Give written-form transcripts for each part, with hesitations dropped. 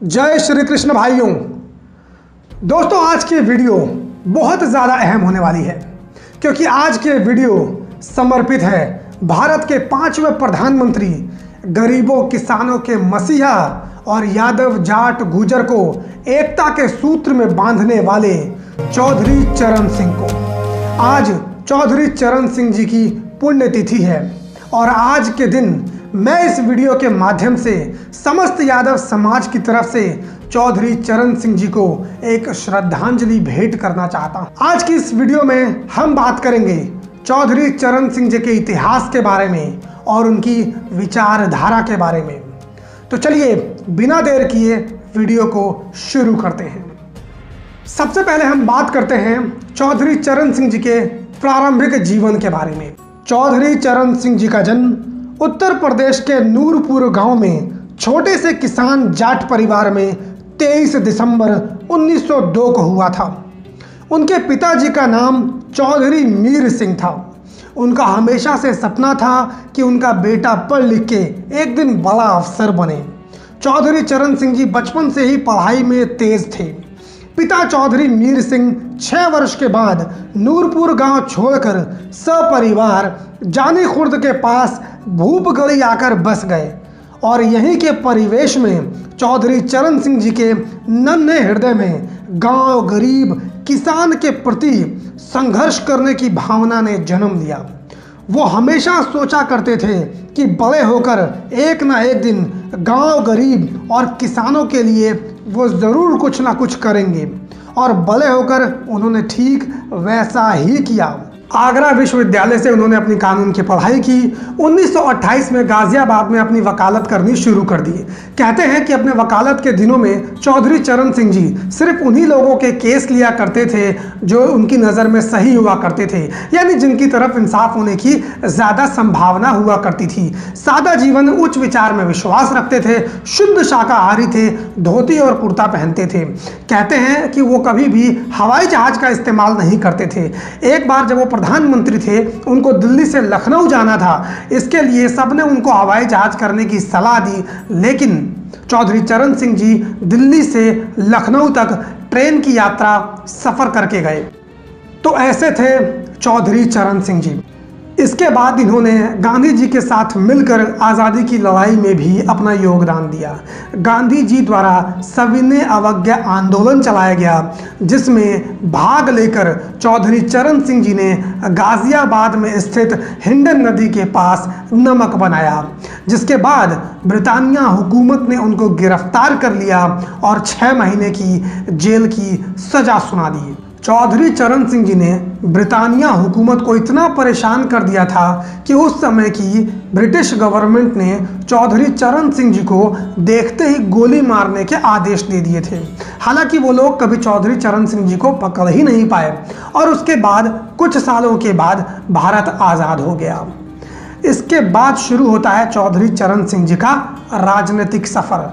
जय श्री कृष्ण भाइयों। दोस्तों, आज की वीडियो बहुत ज़्यादा अहम होने वाली है क्योंकि आज के वीडियो समर्पित है भारत के 5वें प्रधानमंत्री, गरीबों किसानों के मसीहा और यादव जाट गुजर को एकता के सूत्र में बांधने वाले चौधरी चरण सिंह को। आज चौधरी चरण सिंह जी की पुण्यतिथि है और आज के दिन मैं इस वीडियो के माध्यम से समस्त यादव समाज की तरफ से चौधरी चरण सिंह जी को एक श्रद्धांजलि भेंट करना चाहता हूं। आज की इस वीडियो में हम बात करेंगे चौधरी चरण सिंह जी के इतिहास के बारे में और उनकी विचारधारा के बारे में। तो चलिए बिना देर किए वीडियो को शुरू करते हैं। सबसे पहले हम बात करते हैं चौधरी चरण सिंह जी के प्रारंभिक जीवन के बारे में। चौधरी चरण सिंह जी का जन्म उत्तर प्रदेश के नूरपुर गांव में छोटे से किसान जाट परिवार में 23 दिसंबर 1902 को हुआ था। उनके पिताजी का नाम चौधरी मीर सिंह था। उनका हमेशा से सपना था कि उनका बेटा पढ़ लिख के एक दिन बड़ा अफसर बने। चौधरी चरण सिंह जी बचपन से ही पढ़ाई में तेज थे। पिता चौधरी मीर सिंह 6 वर्ष के बाद नूरपुर गांव छोड़कर सपरिवार जानी खुर्द के पास भूपगढ़ी आकर बस गए और यहीं के परिवेश में चौधरी चरण सिंह जी के नन्हे हृदय में गांव गरीब किसान के प्रति संघर्ष करने की भावना ने जन्म लिया। वो हमेशा सोचा करते थे कि बड़े होकर एक ना एक दिन गांव गरीब और किसानों के लिए वो ज़रूर कुछ ना कुछ करेंगे और बड़े होकर उन्होंने ठीक वैसा ही किया। आगरा विश्वविद्यालय से उन्होंने अपनी कानून की पढ़ाई की। 1928 में गाजियाबाद में अपनी वकालत करनी शुरू कर दी। कहते हैं कि अपने वकालत के दिनों में चौधरी चरण सिंह जी सिर्फ उन्हीं लोगों के केस लिया करते थे जो उनकी नज़र में सही हुआ करते थे, यानी जिनकी तरफ इंसाफ होने की ज़्यादा संभावना हुआ करती थी। सादा जीवन, उच्च विचार में विश्वास रखते थे, शुद्ध शाकाहारी थे, धोती और कुर्ता पहनते थे। कहते हैं कि वो कभी भी हवाई जहाज़ का इस्तेमाल नहीं करते थे। एक बार जब वो प्रधानमंत्री थे, उनको दिल्ली से लखनऊ जाना था। इसके लिए सबने उनको हवाई जहाज करने की सलाह दी, लेकिन चौधरी चरण सिंह जी दिल्ली से लखनऊ तक ट्रेन की यात्रा सफर करके गए। तो ऐसे थे चौधरी चरण सिंह जी। इसके बाद इन्होंने गांधी जी के साथ मिलकर आज़ादी की लड़ाई में भी अपना योगदान दिया। गांधी जी द्वारा सविनय अवज्ञा आंदोलन चलाया गया, जिसमें भाग लेकर चौधरी चरण सिंह जी ने गाजियाबाद में स्थित हिंडन नदी के पास नमक बनाया, जिसके बाद ब्रिटानिया हुकूमत ने उनको गिरफ्तार कर लिया और 6 महीने की जेल की सज़ा सुना दी। चौधरी चरण सिंह जी ने ब्रिटानिया हुकूमत को इतना परेशान कर दिया था कि उस समय की ब्रिटिश गवर्नमेंट ने चौधरी चरण सिंह जी को देखते ही गोली मारने के आदेश दे दिए थे। हालांकि वो लोग कभी चौधरी चरण सिंह जी को पकड़ ही नहीं पाए और उसके बाद कुछ सालों के बाद भारत आज़ाद हो गया। इसके बाद शुरू होता है चौधरी चरण सिंह जी का राजनीतिक सफ़र।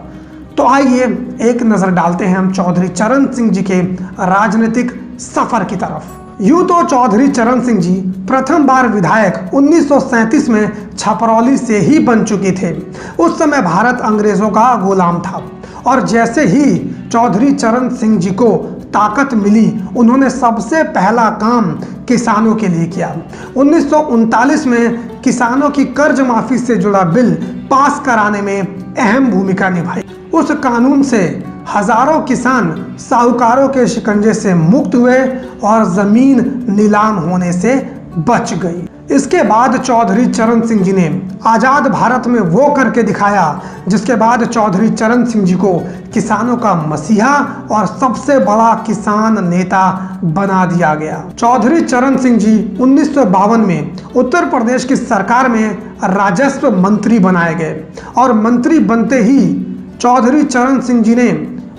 तो आइए एक नज़र डालते हैं हम चौधरी चरण सिंह जी के राजनीतिक सफर की तरफ। यूं तो चौधरी चरण सिंह जी प्रथम बार विधायक 1937 में छपरौली से ही बन चुके थे। उस समय भारत अंग्रेजों का गुलाम था और जैसे ही चौधरी चरण सिंह जी को ताकत मिली, उन्होंने सबसे पहला काम किसानों के लिए किया। 1939 में किसानों की कर्ज माफी से जुड़ा बिल पास कराने में अहम भूमिका निभाई। उस कानून से हजारों किसान साहूकारों के शिकंजे से मुक्त हुए और जमीन नीलाम होने से बच गई। इसके बाद चौधरी चरण सिंह जी ने आज़ाद भारत में वो करके दिखाया जिसके बाद चौधरी चरण सिंह जी को किसानों का मसीहा और सबसे बड़ा किसान नेता बना दिया गया। चौधरी चरण सिंह जी 1952 में उत्तर प्रदेश की सरकार में राजस्व मंत्री बनाए गए और मंत्री बनते ही चौधरी चरण सिंह जी ने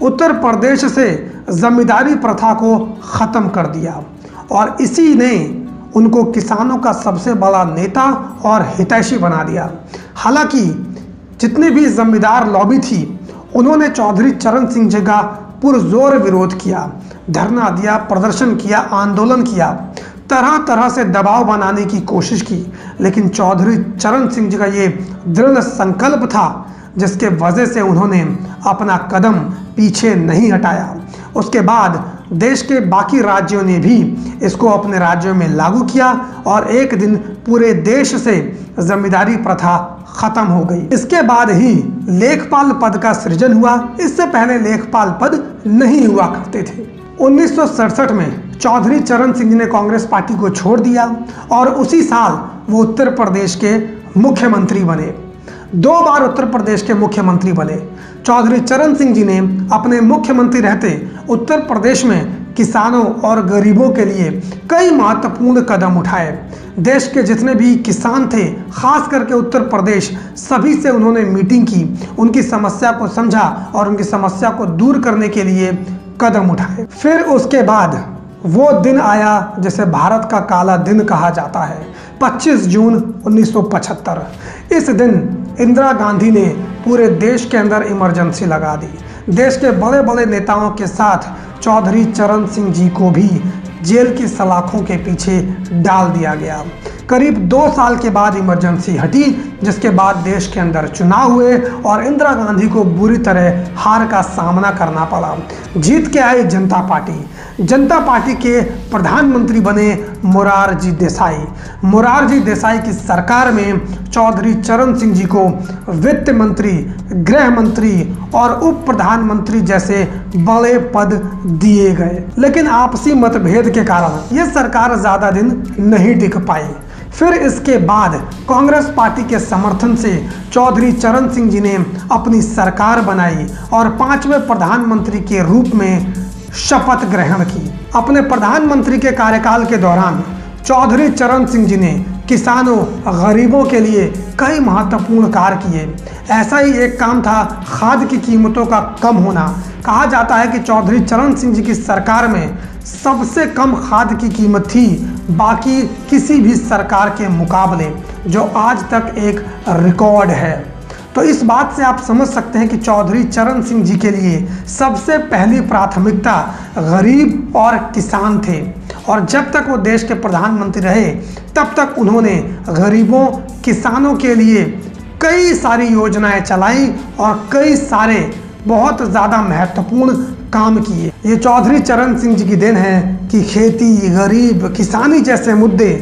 उत्तर प्रदेश से जमींदारी प्रथा को ख़त्म कर दिया और इसी ने उनको किसानों का सबसे बड़ा नेता और हितैषी बना दिया। हालांकि जितने भी जमींदार लॉबी थी, उन्होंने चौधरी चरण सिंह जी का पुरजोर विरोध किया, धरना दिया, प्रदर्शन किया, आंदोलन किया, तरह तरह से दबाव बनाने की कोशिश की, लेकिन चौधरी चरण सिंह जी का ये दृढ़ संकल्प था जिसके वजह से उन्होंने अपना कदम पीछे नहीं हटाया। उसके बाद देश के बाकी राज्यों ने भी इसको अपने राज्यों में लागू किया और एक दिन पूरे देश से जमींदारी प्रथा खत्म हो गई। इसके बाद ही लेखपाल पद का सृजन हुआ। इससे पहले लेखपाल पद नहीं हुआ करते थे। 1967 में चौधरी चरण सिंह जी ने कांग्रेस पार्टी को छोड़ दिया और उसी साल वो उत्तर प्रदेश के मुख्यमंत्री बने। 2 बार उत्तर प्रदेश के मुख्यमंत्री बने। चौधरी चरण सिंह जी ने अपने मुख्यमंत्री रहते उत्तर प्रदेश में किसानों और गरीबों के लिए कई महत्वपूर्ण कदम उठाए। देश के जितने भी किसान थे, खास करके उत्तर प्रदेश, सभी से उन्होंने मीटिंग की, उनकी समस्या को समझा और उनकी समस्या को दूर करने के लिए कदम उठाए। फिर उसके बाद वो दिन आया जिसे भारत का काला दिन कहा जाता है, 25 जून 1975। इस दिन इंदिरा गांधी ने पूरे देश के अंदर इमरजेंसी लगा दी। देश के बड़े बड़े नेताओं के साथ चौधरी चरण सिंह जी को भी जेल की सलाखों के पीछे डाल दिया गया। करीब 2 साल के बाद इमरजेंसी हटी, जिसके बाद देश के अंदर चुनाव हुए और इंदिरा गांधी को बुरी तरह हार का सामना करना पड़ा। जीत के आई जनता पार्टी। जनता पार्टी के प्रधानमंत्री बने मोरारजी देसाई। मोरारजी देसाई की सरकार में चौधरी चरण सिंह जी को वित्त मंत्री, गृह मंत्री और उप प्रधानमंत्री जैसे बड़े पद दिए गए। लेकिन आपसी मतभेद के कारण यह सरकार ज्यादा दिन नहीं टिक पाई। फिर इसके बाद कांग्रेस पार्टी के समर्थन से चौधरी चरण सिंह जी ने अपनी सरकार बनाई और 5वें प्रधानमंत्री के रूप में शपथ ग्रहण की। अपने प्रधानमंत्री के कार्यकाल के दौरान चौधरी चरण सिंह जी ने किसानों, गरीबों के लिए कई महत्वपूर्ण कार्य किए। ऐसा ही एक काम था खाद की कीमतों का कम होना। कहा जाता है कि चौधरी चरण सिंह जी की सरकार में सबसे कम खाद की कीमत थी बाकी किसी भी सरकार के मुकाबले, जो आज तक एक रिकॉर्ड है। तो इस बात से आप समझ सकते हैं कि चौधरी चरण सिंह जी के लिए सबसे पहली प्राथमिकता गरीब और किसान थे और जब तक वो देश के प्रधानमंत्री रहे तब तक उन्होंने गरीबों, किसानों के लिए कई सारी योजनाएं चलाई और कई सारे बहुत ज़्यादा महत्वपूर्ण काम किए। ये चौधरी चरण सिंह जी की देन है कि खेती, गरीब, किसानी जैसे मुद्दे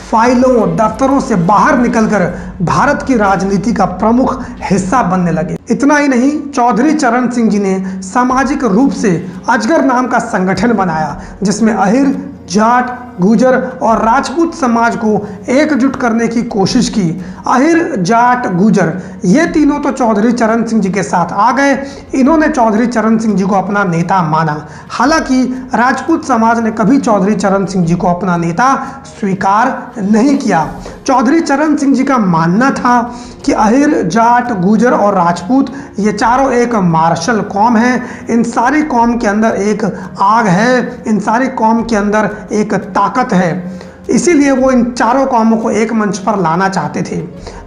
फाइलों, दफ्तरों से बाहर निकलकर भारत की राजनीति का प्रमुख हिस्सा बनने लगे। इतना ही नहीं, चौधरी चरण सिंह जी ने सामाजिक रूप से अजगर नाम का संगठन बनाया जिसमें अहिर, जाट, गुजर और राजपूत समाज को एकजुट करने की कोशिश की। अहिर, जाट, गुजर ये तीनों तो चौधरी चरण सिंह जी के साथ आ गए। इन्होंने चौधरी चरण सिंह जी को अपना नेता माना। हालांकि राजपूत समाज ने कभी चौधरी चरण सिंह जी को अपना नेता स्वीकार नहीं किया। चौधरी चरण सिंह जी का मानना था कि अहिर, जाट, गुजर और राजपूत ये चारों एक मार्शल कौम है। इन सारी कौम के अंदर एक आग है, इन सारी कौम के अंदर एक ताकत है। इसीलिए वो इन चारों कौमों को एक मंच पर लाना चाहते थे।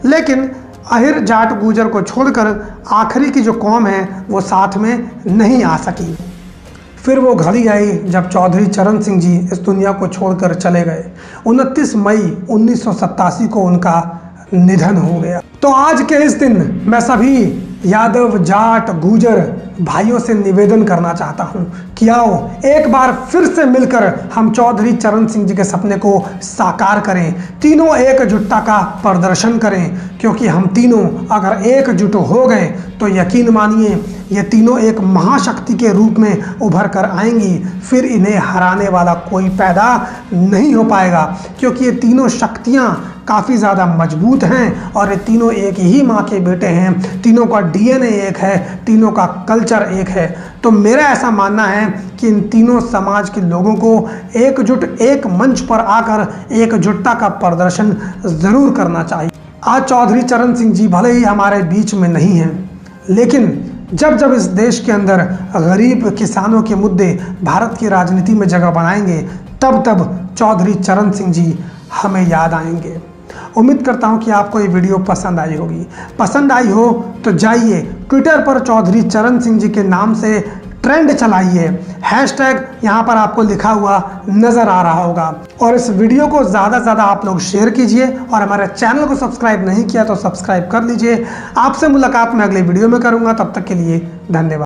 लेकिन अहिर, जाट, गुजर को छोड़कर आखिरी की जो कौम है वो साथ में नहीं आ सकी। फिर वो घड़ी आई जब चौधरी चरण सिंह जी इस दुनिया को छोड़कर चले गए। 29 मई 1987 को उनका निधन हो गया। तो आज के इस दिन मैं सभी यादव, जाट, गुजर भाइयों से निवेदन करना चाहता हूं कि आओ एक बार फिर से मिलकर हम चौधरी चरण सिंह जी के सपने को साकार करें, तीनों एकजुटता का प्रदर्शन करें, क्योंकि हम तीनों अगर एकजुट हो गए तो यकीन मानिए ये तीनों एक महाशक्ति के रूप में उभर कर आएंगी। फिर इन्हें हराने वाला कोई पैदा नहीं हो पाएगा, क्योंकि ये तीनों शक्तियाँ काफ़ी ज़्यादा मजबूत हैं और ये तीनों एक ही माँ के बेटे हैं। तीनों का डीएनए एक है, तीनों का कल्चर एक है। तो मेरा ऐसा मानना है कि इन तीनों समाज के लोगों को एकजुट एक मंच पर आकर एकजुटता का प्रदर्शन ज़रूर करना चाहिए। आज चौधरी चरण सिंह जी भले ही हमारे बीच में नहीं हैं, लेकिन जब जब इस देश के अंदर गरीब किसानों के मुद्दे भारत की राजनीति में जगह बनाएंगे तब तब चौधरी चरण सिंह जी हमें याद आएंगे। उम्मीद करता हूं कि आपको ये वीडियो पसंद आई होगी। पसंद आई हो तो जाइए ट्विटर पर चौधरी चरण सिंह जी के नाम से ट्रेंड चलाइए। हैशटैग यहाँ पर आपको लिखा हुआ नज़र आ रहा होगा। और इस वीडियो को ज़्यादा से ज़्यादा आप लोग शेयर कीजिए और हमारे चैनल को सब्सक्राइब नहीं किया तो सब्सक्राइब कर लीजिए। आपसे मुलाकात मैं अगले वीडियो में करूँगा, तब तक के लिए धन्यवाद।